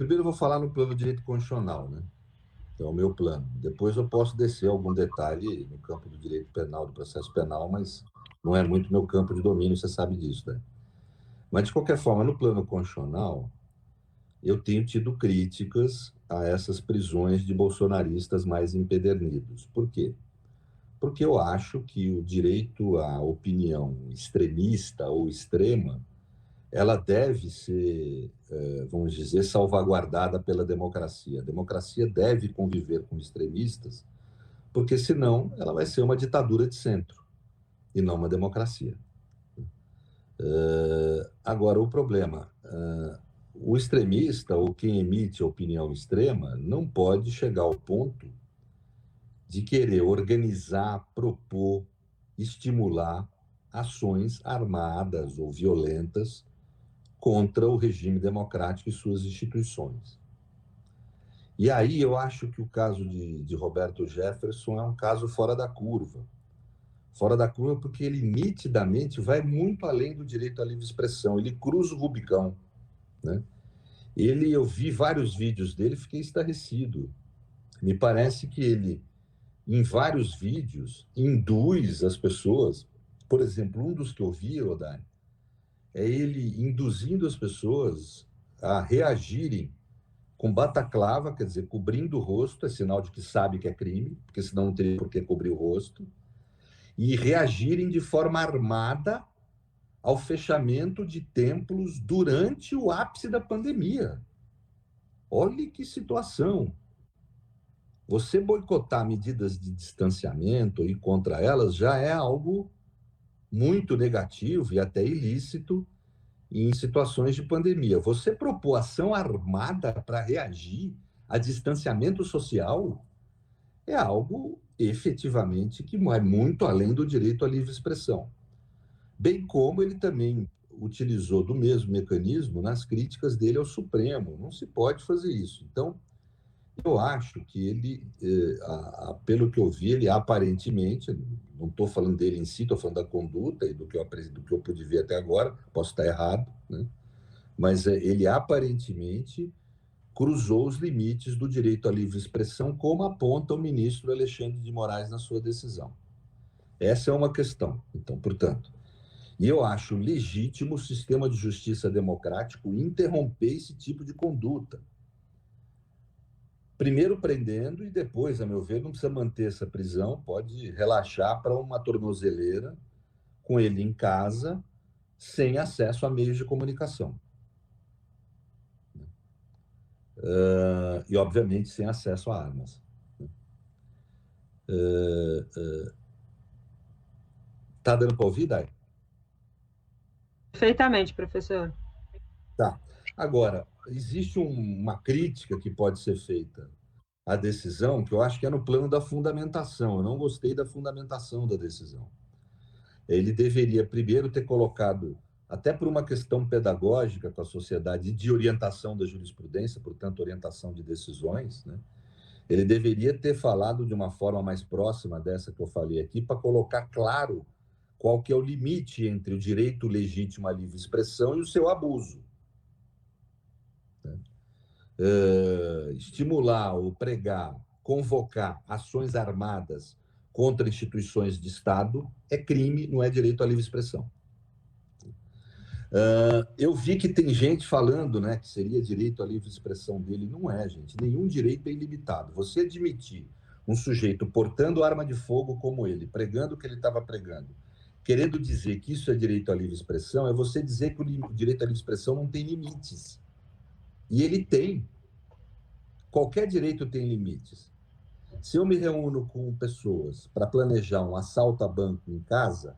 primeiro eu vou falar no plano de direito constitucional, né? Então, é o meu plano. Depois eu posso descer algum detalhe no campo do direito penal, do processo penal, mas não é muito meu campo de domínio, você sabe disso, né? Mas, de qualquer forma, no plano constitucional, eu tenho tido críticas a essas prisões de bolsonaristas mais empedernidos. Por quê? Porque eu acho que o direito à opinião extremista ou extrema, ela deve ser, vamos dizer, salvaguardada pela democracia. A democracia deve conviver com extremistas, porque senão ela vai ser uma ditadura de centro e não uma democracia. Agora, o problema, o extremista ou quem emite a opinião extrema não pode chegar ao ponto de querer organizar, propor, estimular ações armadas ou violentas contra o regime democrático e suas instituições. E aí eu acho que o caso de Roberto Jefferson é um caso fora da curva. Fora da curva porque ele nitidamente vai muito além do direito à livre expressão, ele cruza o Rubicão, né? Eu vi vários vídeos dele, fiquei estarrecido. Me parece que ele, em vários vídeos, induz as pessoas. Por exemplo, um dos que eu vi, Odai, é ele induzindo as pessoas a reagirem com bataclava, quer dizer, cobrindo o rosto, é sinal de que sabe que é crime, porque senão não teria por que cobrir o rosto, e reagirem de forma armada ao fechamento de templos durante o ápice da pandemia. Olhe que situação. Você boicotar medidas de distanciamento e contra elas já é algo muito negativo e até ilícito em situações de pandemia. Você propor ação armada para reagir a distanciamento social é algo efetivamente que vai muito além do direito à livre expressão. Bem como ele também utilizou do mesmo mecanismo nas críticas dele ao Supremo. Não se pode fazer isso. Então, eu acho que ele, pelo que eu vi, ele aparentemente, não estou falando dele em si, estou falando da conduta e do que eu pude ver até agora, posso estar errado, né? Mas ele aparentemente cruzou os limites do direito à livre expressão, como aponta o ministro Alexandre de Moraes na sua decisão. Essa é uma questão, então, portanto. E eu acho legítimo o sistema de justiça democrático interromper esse tipo de conduta. Primeiro prendendo e depois, a meu ver, não precisa manter essa prisão, pode relaxar para uma tornozeleira com ele em casa, sem acesso a meios de comunicação. E, obviamente, sem acesso a armas. Tá dando para ouvir, Dai? Perfeitamente, professor. Tá. Agora, existe uma crítica que pode ser feita à decisão, que eu acho que é no plano da fundamentação. Eu não gostei da fundamentação da decisão. Ele deveria primeiro ter colocado, até por uma questão pedagógica com a sociedade, de orientação da jurisprudência, portanto, orientação de decisões, né? Ele deveria ter falado de uma forma mais próxima dessa que eu falei aqui, para colocar claro qual que é o limite entre o direito legítimo à livre expressão e o seu abuso. Estimular ou pregar, convocar ações armadas contra instituições de Estado é crime, não é direito à livre expressão. Eu vi que tem gente falando, né, que seria direito à livre expressão dele. Não é, gente. Nenhum direito é ilimitado. Você admitir um sujeito portando arma de fogo como ele, pregando o que ele estava pregando, querendo dizer que isso é direito à livre expressão, é você dizer que o direito à livre expressão não tem limites. E ele tem. Qualquer direito tem limites. Se eu me reúno com pessoas para planejar um assalto a banco em casa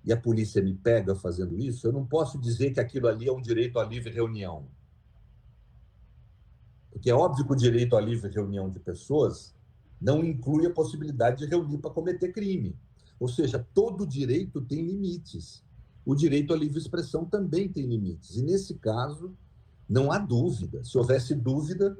e a polícia me pega fazendo isso, eu não posso dizer que aquilo ali é um direito à livre reunião. Porque é óbvio que o direito à livre reunião de pessoas não inclui a possibilidade de reunir para cometer crime. Ou seja, todo direito tem limites. O direito à livre expressão também tem limites. E, nesse caso, não há dúvida. Se houvesse dúvida,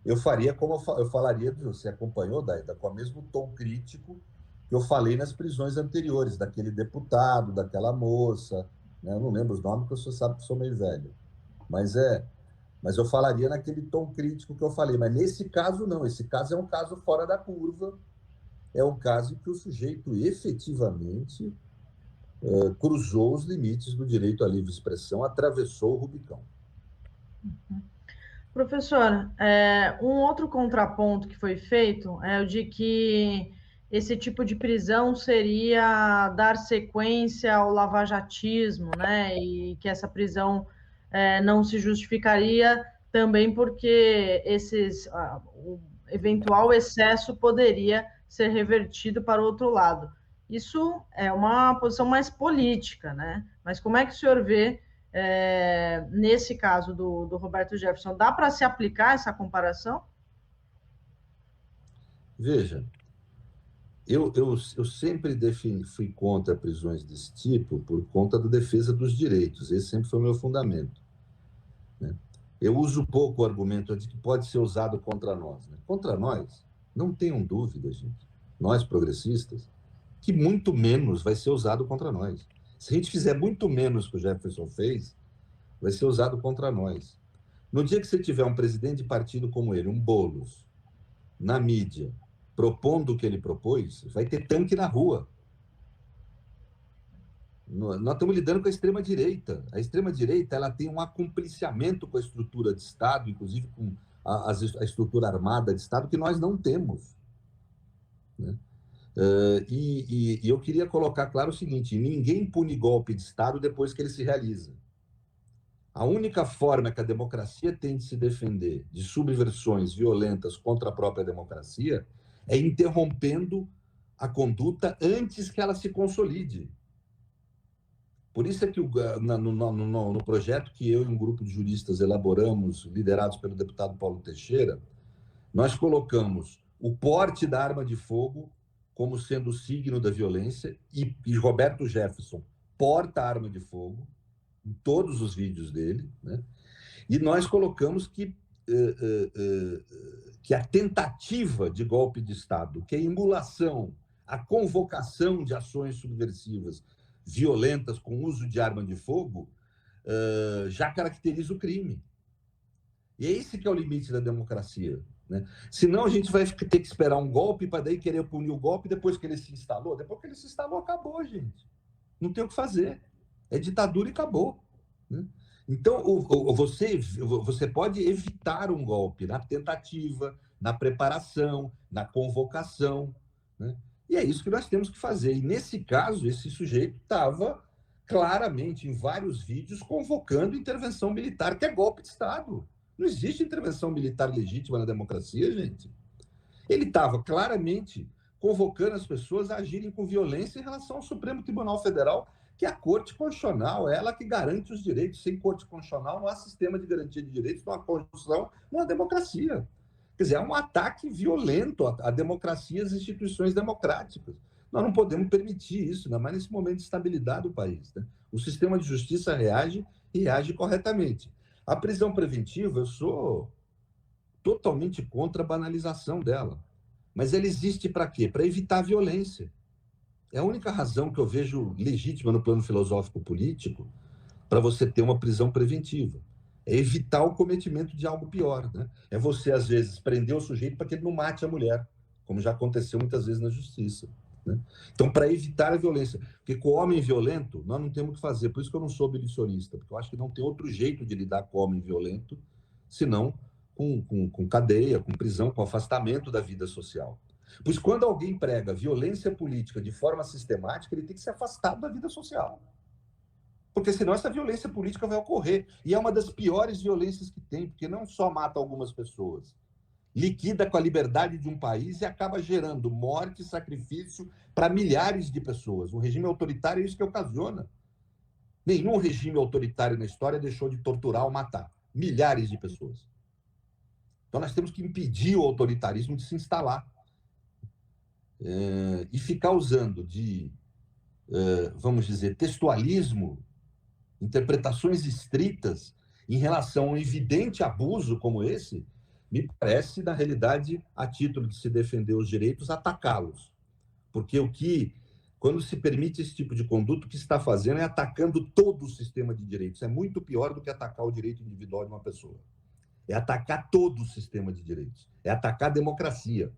eu faria como eu falaria, você acompanhou, Daida, com o mesmo tom crítico que eu falei nas prisões anteriores, daquele deputado, daquela moça, né? Eu não lembro os nomes, porque você sabe que eu sou meio velho. Mas Mas eu falaria naquele tom crítico que eu falei. Mas nesse caso, não. Esse caso é um caso fora da curva. É um caso em que o sujeito efetivamente cruzou os limites do direito à livre expressão, atravessou o Rubicão. Professor, um outro contraponto que foi feito é o de que esse tipo de prisão seria dar sequência ao lavajatismo, né? E que essa prisão não se justificaria também porque o eventual excesso poderia ser revertido para o outro lado. Isso é uma posição mais política, né? Mas como é que o senhor vê nesse caso do Roberto Jefferson, dá para se aplicar essa comparação? Veja, eu sempre fui contra prisões desse tipo por conta da defesa dos direitos. Esse sempre foi o meu fundamento. Né? Eu uso pouco o argumento de que pode ser usado contra nós. Né? Contra nós, não tenham dúvida, gente, nós progressistas, que muito menos vai ser usado contra nós. Se a gente fizer muito menos que o Jefferson fez, vai ser usado contra nós. No dia que você tiver um presidente de partido como ele, um Boulos, na mídia, propondo o que ele propôs, vai ter tanque na rua. Nós estamos lidando com a extrema-direita. A extrema-direita ela tem um acompliciamento com a estrutura de Estado, inclusive com a estrutura armada de Estado, que nós não temos. Né? E eu queria colocar claro o seguinte: ninguém pune golpe de Estado depois que ele se realiza. A única forma que a democracia tem de se defender de subversões violentas contra a própria democracia é interrompendo a conduta antes que ela se consolide. Por isso é que no projeto que eu e um grupo de juristas elaboramos, liderados pelo deputado Paulo Teixeira, nós colocamos o porte da arma de fogo como sendo o signo da violência e Roberto Jefferson porta a arma de fogo em todos os vídeos dele, né? E nós colocamos que a tentativa de golpe de Estado, que a emulação, a convocação de ações subversivas violentas com uso de arma de fogo, já caracteriza o crime. E é esse que é o limite da democracia. Né? Senão a gente vai ter que esperar um golpe para daí querer punir o golpe depois que ele se instalou. Depois que ele se instalou, acabou, gente. Não tem o que fazer. É ditadura e acabou. Né? Então, você pode evitar um golpe na tentativa, na preparação, na convocação. Né? E é isso que nós temos que fazer. E, nesse caso, esse sujeito estava claramente, em vários vídeos, convocando intervenção militar, que é golpe de Estado. Não existe intervenção militar legítima na democracia, gente. Ele estava claramente convocando as pessoas a agirem com violência em relação ao Supremo Tribunal Federal, que é a Corte Constitucional, é ela que garante os direitos. Sem Corte Constitucional não há sistema de garantia de direitos, não há Constituição, não há democracia. Quer dizer, é um ataque violento à democracia e às instituições democráticas. Nós não podemos permitir isso, ainda mais nesse momento de estabilidade do país. Né? O sistema de justiça reage e reage corretamente. A prisão preventiva, eu sou totalmente contra a banalização dela. Mas ela existe para quê? Para evitar a violência. É a única razão que eu vejo legítima no plano filosófico político para você ter uma prisão preventiva. É evitar o cometimento de algo pior. Né? É você, às vezes, prender o sujeito para que ele não mate a mulher, como já aconteceu muitas vezes na justiça. Né? Então, para evitar a violência. Porque com o homem violento, nós não temos o que fazer. Por isso que eu não sou abolicionista, porque eu acho que não tem outro jeito de lidar com o homem violento, senão com cadeia, com prisão, com afastamento da vida social. Pois quando alguém prega violência política de forma sistemática, ele tem que ser afastado da vida social. Porque senão essa violência política vai ocorrer. E é uma das piores violências que tem, porque não só mata algumas pessoas, liquida com a liberdade de um país e acaba gerando morte e sacrifício para milhares de pessoas. Um regime autoritário é isso que ocasiona. Nenhum regime autoritário na história deixou de torturar ou matar milhares de pessoas. Então nós temos que impedir o autoritarismo de se instalar. E ficar usando de, vamos dizer, textualismo, interpretações estritas em relação a um evidente abuso como esse, me parece, na realidade, a título de se defender os direitos, atacá-los. Porque quando se permite esse tipo de conduta, o que se está fazendo é atacando todo o sistema de direitos. É muito pior do que atacar o direito individual de uma pessoa. é atacar todo o sistema de direitos, é atacar a democracia.